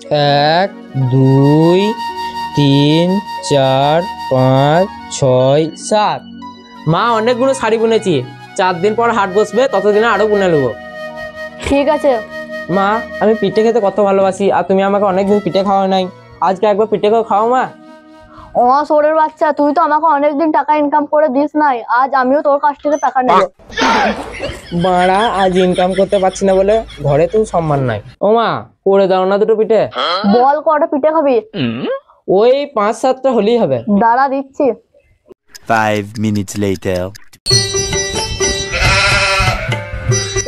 1 2 3 4 5 6 7। মা অনেকগুলো শাড়ি বুনেছি, 4 দিন পর হাট বসবে, ততদিনে আরো বুনে নেবো। ঠিক আছে। মা আমি পিঠে খেতে কত ভালোবাসি, আর তুমি আমাকে অনেকদিন পিঠে খাওয়া নাই, আজকে একবার পিঠে খাও মা। ও সোরের বাচ্চা, তুই তো আমাকে অনেকদিন টাকা ইনকাম করে দিস নাই, আজ আমিও তোর কাছ থেকে টাকা নেব। বাড়া আজ ইনকাম করতে পারছি না বলে ঘরে তো সম্মান নাই। ও মা করে দাও না দুটো পিঠে। বল কটা পিঠে খাবি? ওই 5-7টা হলেই হবে। দাঁড়া দিচ্ছি। 5 minutes later.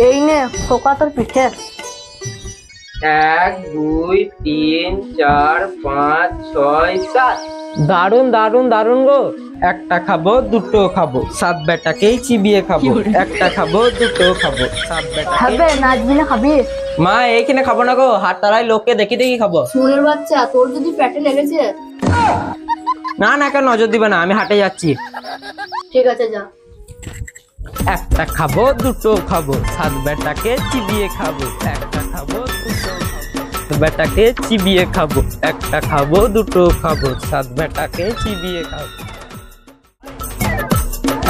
এই নে খোকা তোর পিঠে। 1 2 3 4 5 6 7। দারুন দারুন দারুন গো, একটা খাবো দুটো খাবো, 7 বেটাকেই চিবিয়ে খাবো, একটা খাবো দুটো খাবো, 7 বেটাকে। খাবে নাচবি না খাবি? মা এইখানে খাবো না গো, হাট তারাই লোককে দেখি দেখি খাবো। সোরের বাচ্চা, তোর যদি পেটে লেগেছে। না না কেন নজর দিবে না, আমি হাটে যাচ্ছি। ঠিক আছে যা। একটা খাবো দুটো খাবো, 7 বেটাকে চিবিয়ে খাবো, একটা খাবো দুটো খাবো, বেটাকে চিবিয়ে খাবো, একটা খাবো দুটো খাবো, 7 বেটাকে চিবিয়ে খাবো,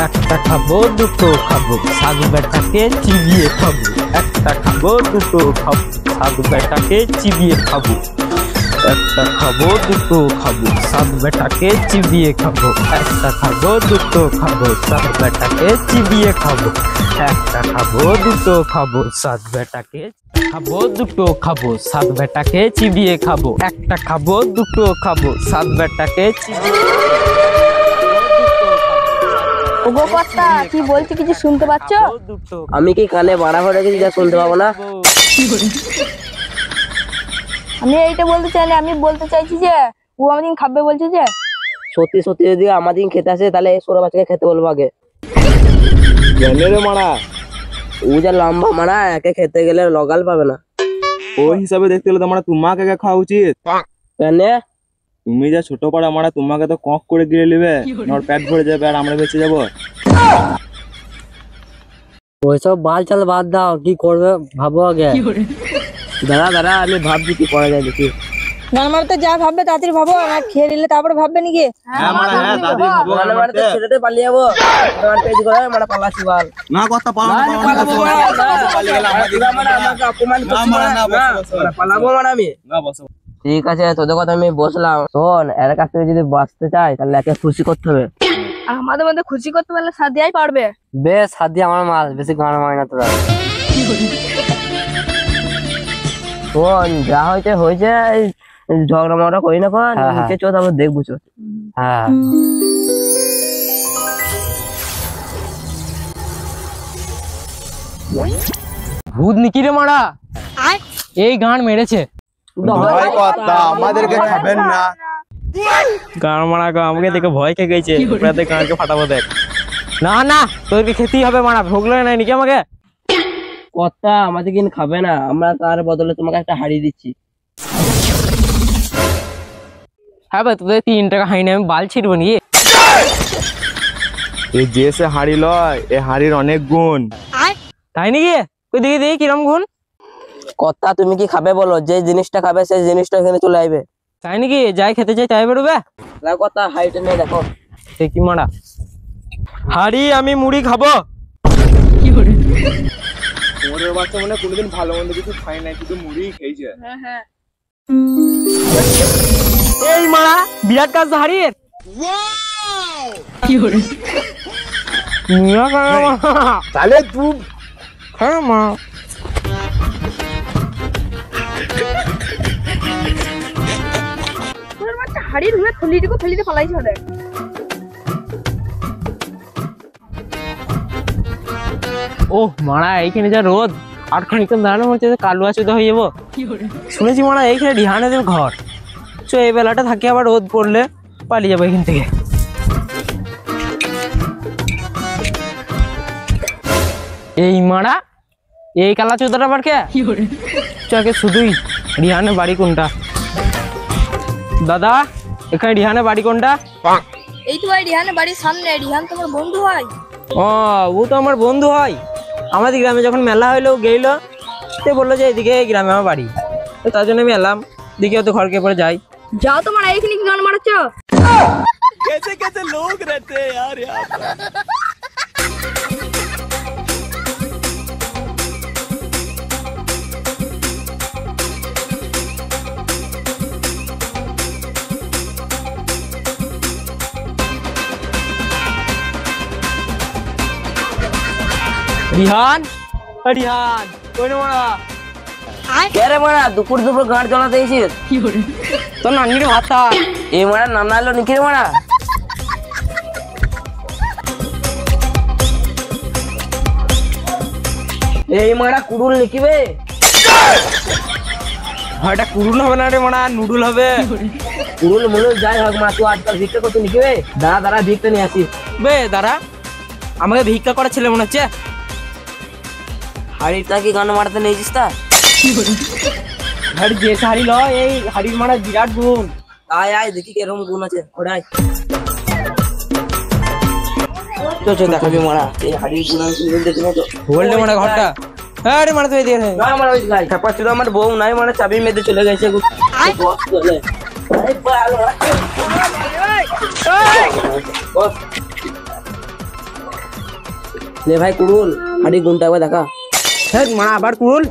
একটা খাবো দুটো খাবো, 7 বেটাকে চিবিয়ে খাবো, একটা খাবো দুটো খাবো, 7 বেটাকে চিবিয়ে খাবো, একটা খাবো দুটো খাবো, 7 বেটাকে চিবিয়ে খাবো, একটা খাবো দুটো খাবো, 7 বেটাকে চিবিয়ে খাবো, একটা খাবো দুটো খাবো, 7 বেটাকে খাবো দুটো খাবো, 7 বেটাকে চিবিয়ে খাবো, একটা খাবো দুটো খাবো, 7 বেটাকে ওগো কর্তা, কি বলছি কিছু শুনতে পাচ্ছ? আমি কি কানে বাড়া হয়ে গেছি যা শুনতে পাবো না? আমি এইটা বলতে চাইলে, আমি বলতে চাইছি যে ও আমাদিন খাবে বলছে যে। সত্যি সত্যি যদি আমাদিন খেতে আসে তাহলে সোরা বাচ্চাকে খেতে বলবো আগে। জানে রে মারা, ও যা লম্বা মারা, একে খেতে গেলে লগাল পাবে না। ওই হিসাবে দেখতে গেলে তো মারা তোমাকে একা খাওয়া উচিত। কেন? তুমি যা ছোট পাড়া মারা, তোমাকে তো কক করে গিলে নেবে, আমার পেট ভরে যাবে আর আমরা বেঁচে যাবো। ওইসব বাল চাল বাদ দাও, কি করবে ভাবো আগে। দাঁড়া দাঁড়া আমি ভাবছি কি করা যায় দেখি। গান মারতে যা ভাববে তাড়াতাড়ি ভাবো, আর খেয়ে নিলে তারপরে ভাববে নাকি? হ্যাঁ মারা, হ্যাঁ দাদি ভাবো গান মারতে। ছেড়ে পালিয়ে যাবো, তোমার পেজ করে মানে পালাচ্ছি বল। না কথা পালাবো পালাবো মানে আমি। না বসো। ঠিক আছে তোদের কথা আমি বসলাম, শোন এর কাছ থেকে যদি বাঁচতে চাই তাহলে একে খুশি করতে হবে। আমাদের মধ্যে খুশি করতে পারলে সাদিয়াই পারবে। বেশ সাদি আমার মাল, বেশি গান মারি না তোরা। শোন যা হয়েছে হয়েছে, ঝগড়া মগড়া করি না, নিচে চো তারপর দেখবো চো। হ্যাঁ ভূত নিকি রে মারা, এই গান মেরেছে। ভয় কথা আমাদেরকে খাবেন না। গান মারা গো, আমাকে দেখে ভয় খেয়ে গেছে, ওরাতে গানকে ফাটাবো দেখ। না না তোকে খেতেই হবে মারা, ভোগলে নাই নাকি আমাকে? কথা আমাদের কিন্তু খাবে না, আমরা তার বদলে তোমাকে একটা হাড়ি দিচ্ছি। হ্যাঁ ভাই তোদের 3 টাকা হাড়ি আমি বাল ছিড়বো নাকি? এই যে সে হাড়ি লয়, এ হাড়ির অনেক গুণ। তাই নাকি? তুই দেখি দেখি কিরম গুণ। কথা তুমি কি খাবে বলো, যে জিনিসটা খাবে সেই জিনিসটা এখানে চলে আসবে। তাই নাকি? যাই খেতে চাই তাই বেরোবে। কথা হাড়িটা নিয়ে দেখো কি মারা। হাড়ি আমি মুড়ি খাবো। ওরের বাচ্চা মনে কোনোদিন ভালো মন্দ কিছু খায় নাই, শুধু মুড়ি খেয়েছে। এই মারা বিরাট কাজ হাড়ির। তাহলে তুই হ্যাঁ মা হাড়ির হুয়ে থলিটিকে ফেলিতে ফলাইছে ওদের। ও মারা এইখানে যা রোদ, আর খানিকক্ষণ দাঁড়ানো হচ্ছে কালুয়া চুদা হয়ে যাবো। শুনেছি মারা এইখানে রিহানেদের ঘর, চো এই বেলাটা থাকি, আবার রোদ পড়লে পালিয়ে যাবো এখান থেকে। এই মারা এই কালা চুদাটা আবার কে? চকে শুধুই রিহানের বাড়ি কোনটা? দাদা এখানে রিহানের বাড়ি কোনটা? এই তো ভাই রিহানের বাড়ির সামনে। রিহান তোমার বন্ধু হয়? ও তো আমার বন্ধু হয়। আমাদের গ্রামে যখন মেলা হইলো গেইলো, তো বললো যে এদিকে গ্রামে আমার বাড়ি, তো তার জন্য আমি এলাম। দেখি তো ঘরকে পরে যাই। যাও তোমার এইখানে কি গান মারাচ্ছ? कैसे कैसे लोग रहते हैं यार यहाँ पर। রিহান, রিহান কই রে মারা? কে রে মারা দুপুর দুপুর গাঁট জ্বলাতে এসেছিস? তোর নানির ভাতা। এই মারা নানা এলো নাকি রে মারা? এই মারা কুড়ুল লিখিবে? এটা কুরুল হবে না রে মারা, নুডুল হবে। কুড়ুল মুড়ুল যাই হোক মা, তুই আজকাল ভিক্ষা করতে লিখিবে? দাঁড়া দাঁড়া ভিক্ষা নিয়ে আসি। বে দাঁড়া, আমাকে ভিক্ষা করা ছেলে মনে হচ্ছে। হাড়িটা কি গান মারাতে নিয়েছিস তা? হাড়ি যে হাড়ি ল, এই হাড়ির মারা বিরাট গুণ। আয় আয় দেখি কেরম গুণ আছে ওরাই। তো চল দেখাবি মারা। এই হাড়ির গুণ আমি দেখি না তো। বললে মারা ঘরটা। হ্যাঁ রে মারা তুই দিয়ে না মারা ওই গাই ছাপা ছিল আমার বউ নাই মানে চাবি মেরে চলে গেছে। বস চলে। এই পাল মারা। বস লে ভাই কুড়ুল হাড়ি গুণটা একবার দেখা। হ্যাঁ মারা আবার কুরুল।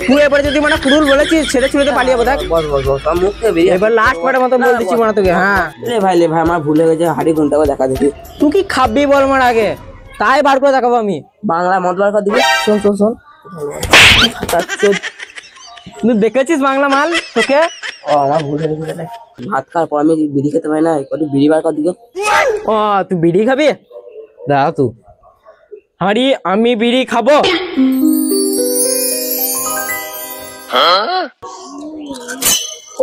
তুই এবার যদি মারা কুরুল বলেছিস ছেড়ে ছুড়ে তো পালিয়ে যাবো। দেখ বস বস বস আমার মুখ থেকে বেরিয়ে এবার লাস্ট বারের মতো বল দিচ্ছি মারা তোকে। হ্যাঁ লে ভাই আমার ভুলে গেছে হাড়ি গুণটা একবার দেখা দেখি। তুই কি খাবি বল মারা আগে, তাই বার করে দেখাবো আমি। বাংলা মতবার কথা দিবি। শোন শোন শোন তুই দেখেছিস বাংলা মাল তোকে? ও আমার ভুল হয়ে গেছে রে। ভাত খাওয়ার পর আমি বিড়ি খেতে পাই না, একটু বিড়ি বার কর দিকে। ও তুই বিড়ি খাবি? দাও তুই হাড়ি, আমি বিড়ি খাবো।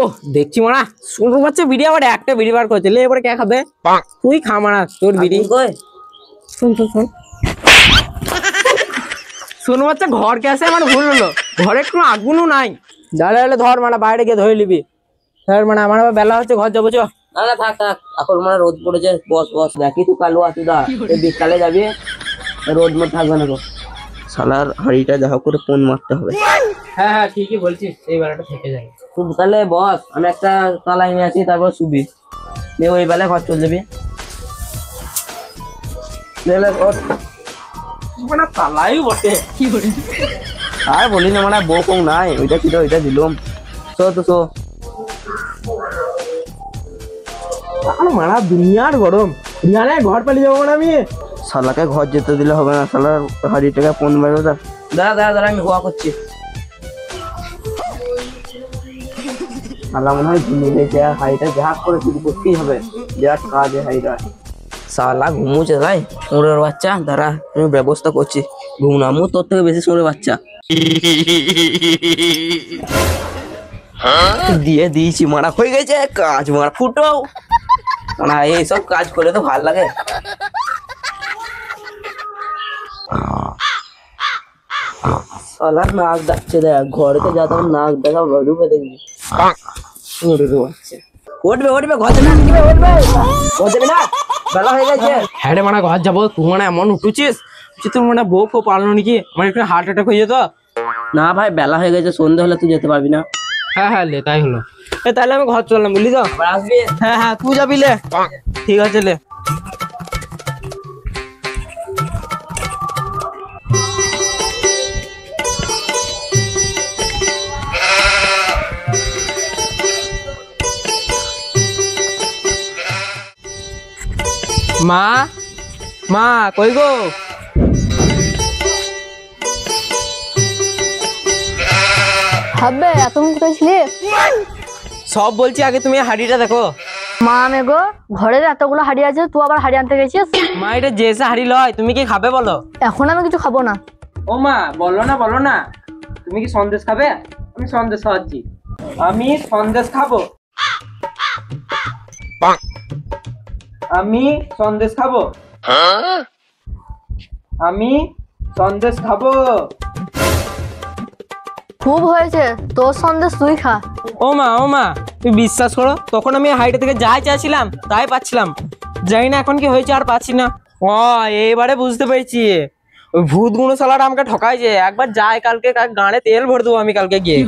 ও দেখছি মারা শুরু বাচ্চা বিড়ি আবার একটা বিড়ি বার করছে। লে এবারে কে খাবে? তুই খা মারা তোর বিড়ি। কই শুন শুন শুন শোনো বাচ্চা, ঘর কে আসে আমার ভুল হলো, ঘরে কোনো আগুনও নাই। জ্বালে হলে ধর মারা বাইরে গিয়ে ধরে নিবি। ধর মানে আমার আবার বেলা হচ্ছে, ঘর যাবো চ। না না থাক থাক, এখন মানে রোদ পড়েছে। বস বস দেখি তুই কালো আছি দা, এই বিকালে যাবি রোদ মত থাকবে না তো। শালার হাড়িটা যা হোক করে ফোন মারতে হবে। হ্যাঁ হ্যাঁ ঠিকই বলছিস, এই বেলাটা থেকে যায়। তুই তাহলে বস, আমি একটা তালাই নিয়ে আসি তারপর শুবি। নিয়ে ওই বেলায় ঘর চলে যাবি। মানে তালাই বটে। আর বলি না মানে বউ কম নাই, ওইটা ছিল ওইটা দিলাম। শো তো শো। মারা দুনিয়ার গরম, রিয়ানে ঘর পালিয়ে যাবো না আমি। শালাকে ঘর যেতে দিলে হবে না, শালার হাড়িটাকে ফোন মারবে। দাঁড়া দাঁড়া দাঁড়া আমি গোয়া করছি। শালা মনে হয় ঘুমিয়ে গেছে, আর হাড়িটা যা করে শুরু করতেই হবে। বিরাট কাজ হাড়িটা। শালা ঘুমোচ্ছে ভাই সুরের বাচ্চা। দাঁড়া আমি ব্যবস্থা করছি। ঘুমনামু তোর থেকে বেশি সুরের বাচ্চা। দিয়ে দিয়েছি মারা, হয়ে গেছে কাজ। মারা ফুটো না, এইসব কাজ করে তো ভাল লাগে। শালার নাক ডাকছে দেখ, ঘরেতে যা তখন নাক দেখা ডুবে দেখবি। উঠবে উঠবে ঘর যাবে না, উঠবে ঘর যাবে না, বেলা হয়ে গেছে। হ্যাঁ রে মারা ঘর যাবো। তুই মানে এমন উঠুছিস তুই মানে বউ ফো পারলো নাকি? আমার একটু হার্ট অ্যাটাক হয়ে যেত। না ভাই বেলা হয়ে গেছে, সন্ধ্যে হলে তুই যেতে পারবি না। হ্যাঁ হ্যাঁ লে তাই হলো। তাহলে আমি ঘর চললাম বুঝলি তো। আবার আসবি। হ্যাঁ হ্যাঁ তুই যাবি লে, ঠিক আছে লে। মা, মা কই গো? ভাববে এতক্ষণ কোথায় ছিলে? সব বলছি, আগে তুমি হাড়িটা দেখো। মা মে গো, ঘরের এতগুলো হাড়ি আছে, তুই আবার হাড়ি আনতে গেছিস? মা এটা জেসে হাড়ি লয়, তুমি কি খাবে বলো? এখন আমি কিছু খাবো না। ও মা বলো না বলো না, তুমি কি সন্দেশ খাবে? আমি সন্দেশ খাওয়াচ্ছি, আমি সন্দেশ খাবো, আমি সন্দেশ খাবো, আমি সন্দেশ খাবো। খুব হয়েছে, তোর সন্দেশ তুই খা। ও মা তুমি বিশ্বাস করো, তখন আমি হাইটা থেকে যাই চাইছিলাম তাই পাচ্ছিলাম, জানি না এখন কি হয়েছে আর পাচ্ছি না। ও এবারে বুঝতে পেরেছি, ওই ভূত গুলো শালারা আমাকে ঠকাইছে। একবার যাই কালকে গাড়ে তেল ভরে দেবো আমি কালকে গিয়ে।